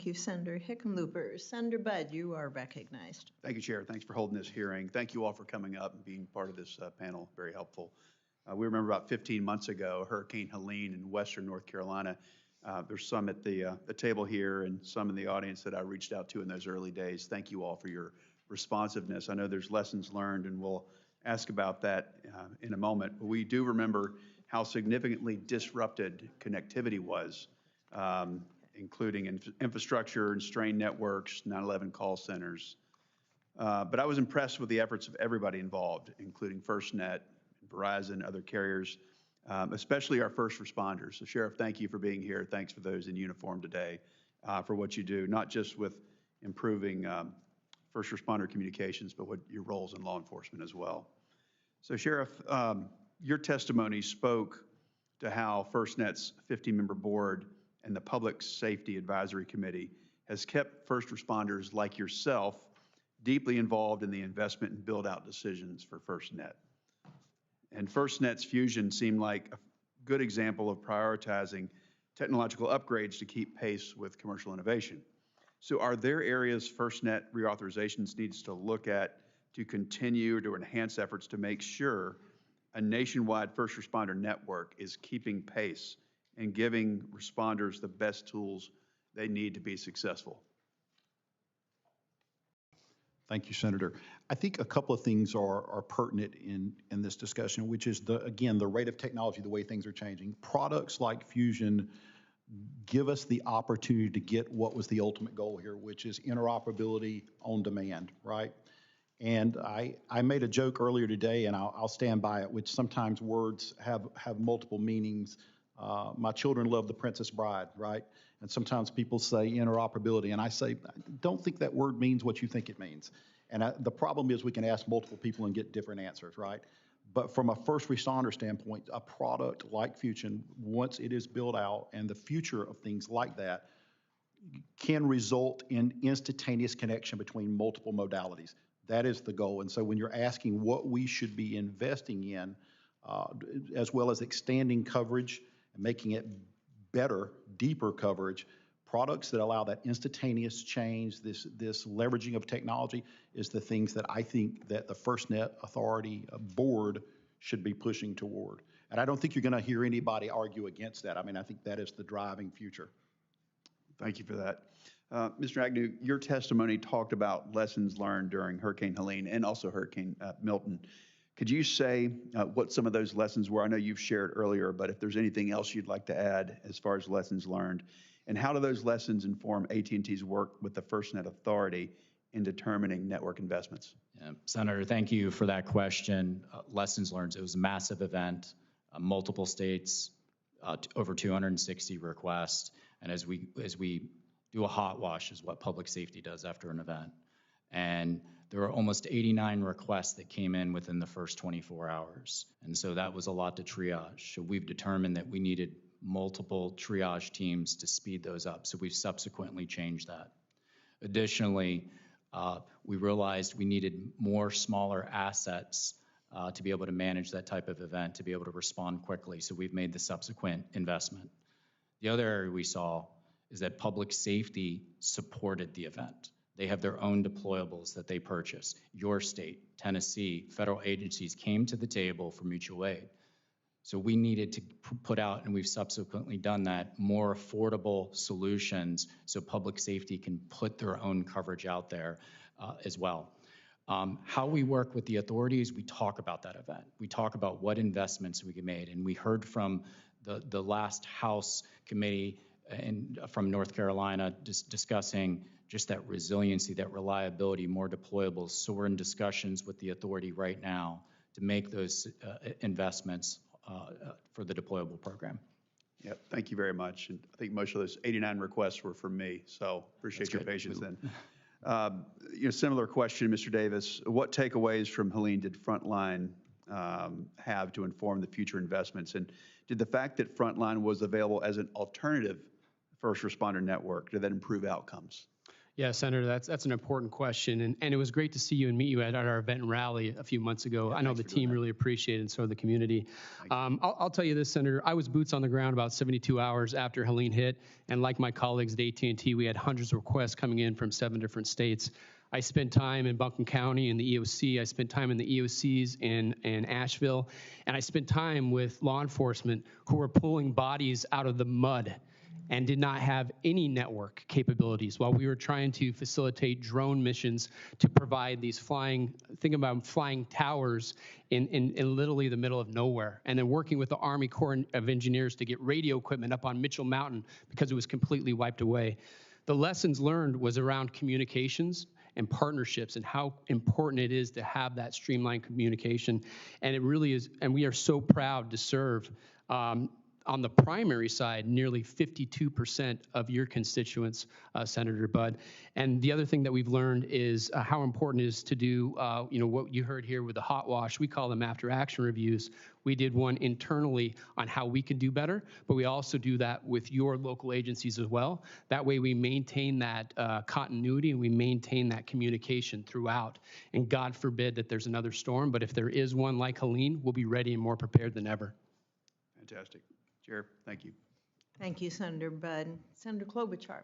Thank you, Senator Hickenlooper. Senator Budd, you are recognized. Thank you, Chair. Thanks for holding this hearing. Thank you all for coming up and being part of this panel. Very helpful. We remember about 15 months ago, Hurricane Helene in western North Carolina. There's some at the table here and some in the audience that I reached out to in those early days. Thank you all for your responsiveness. I know there's lessons learned, and we'll ask about that in a moment. But we do remember how significantly disrupted connectivity was, including infrastructure and strained networks, 9/11 call centers. But I was impressed with the efforts of everybody involved, including FirstNet, Verizon, other carriers, especially our first responders. So, Sheriff, thank you for being here. Thanks for those in uniform today for what you do, not just with improving first responder communications, but what your roles in law enforcement as well. So, Sheriff, your testimony spoke to how FirstNet's 50-member board and the Public Safety Advisory Committee has kept first responders like yourself deeply involved in the investment and build-out decisions for FirstNet. And FirstNet's fusion seemed like a good example of prioritizing technological upgrades to keep pace with commercial innovation. So are there areas FirstNet reauthorizations needs to look at to continue to enhance efforts to make sure a nationwide first responder network is keeping pace and giving responders the best tools they need to be successful? Thank you, Senator. I think a couple of things are pertinent in this discussion, which is, again, the rate of technology, the way things are changing. Products like Fusion give us the opportunity to get what was the ultimate goal here, which is interoperability on demand, right? And I made a joke earlier today, and I'll stand by it, which sometimes words have multiple meanings. My children love The Princess Bride, right? And sometimes people say interoperability, and I say, don't think that word means what you think it means. And the problem is we can ask multiple people and get different answers, right? But from a first responder standpoint, a product like Fusion, once it is built out, and the future of things like that can result in instantaneous connection between multiple modalities. That is the goal. And so when you're asking what we should be investing in, as well as extending coverage and making it better, deeper coverage, products that allow that instantaneous change, this leveraging of technology is the things that I think that the FirstNet Authority board should be pushing toward. And I don't think you're going to hear anybody argue against that. I mean, I think that is the driving future. Thank you for that. Mr. Agnew, your testimony talked about lessons learned during Hurricane Helene and also Hurricane Milton. Could you say what some of those lessons were? I know you've shared earlier, but if there's anything else you'd like to add as far as lessons learned, and how do those lessons inform AT&T's work with the FirstNet Authority in determining network investments? Yeah, Senator, thank you for that question. Lessons learned, it was a massive event, multiple states, over 260 requests, and as we do a hot wash is what public safety does after an event. And there were almost 89 requests that came in within the first 24 hours. And so that was a lot to triage. So we've determined that we needed multiple triage teams to speed those up. So we've subsequently changed that. Additionally, we realized we needed more smaller assets to be able to manage that type of event, to be able to respond quickly. So we've made the subsequent investment. The other area we saw is that public safety supported the event. They have their own deployables that they purchase. Your state, Tennessee, federal agencies came to the table for mutual aid. So we needed to put out, and we've subsequently done that, more affordable solutions so public safety can put their own coverage out there as well. How we work with the authorities, we talk about that event. We talk about what investments we can make, and we heard from the last House committee from North Carolina discussing just that resiliency, that reliability, more deployables. So we're in discussions with the authority right now to make those investments for the deployable program. Yeah, thank you very much. And I think most of those 89 requests were from me, so appreciate your patience then. Similar question, Mr. Davis. What takeaways from Helene did Frontline have to inform the future investments? And did the fact that Frontline was available as an alternative first responder network, did that improve outcomes? Yeah, Senator, that's an important question, and it was great to see you and meet you at our event and rally a few months ago. Yeah, I know thanks the for doing team that. really appreciated it, and so did the community. I'll tell you this, Senator, I was boots on the ground about 72 hours after Helene hit, and like my colleagues at AT&T, we had hundreds of requests coming in from 7 different states. I spent time in Buncombe County in the EOC. I spent time in the EOCs in Asheville, and I spent time with law enforcement who were pulling bodies out of the mud and did not have any network capabilities while we were trying to facilitate drone missions to provide these think about flying towers in literally the middle of nowhere, and then working with the Army Corps of Engineers to get radio equipment up on Mitchell Mountain because it was completely wiped away. The lessons learned was around communications and partnerships and how important it is to have that streamlined communication. And it really is, and we are so proud to serve on the primary side, nearly 52% of your constituents, Senator Budd. And the other thing that we've learned is how important it is to do, what you heard here with the hot wash. We call them after action reviews. We did one internally on how we could do better, but we also do that with your local agencies as well. That way we maintain that continuity and we maintain that communication throughout. And God forbid that there's another storm, but if there is one like Helene, we'll be ready and more prepared than ever. Fantastic. Chair, thank you. Thank you, Senator Budd. Senator Klobuchar.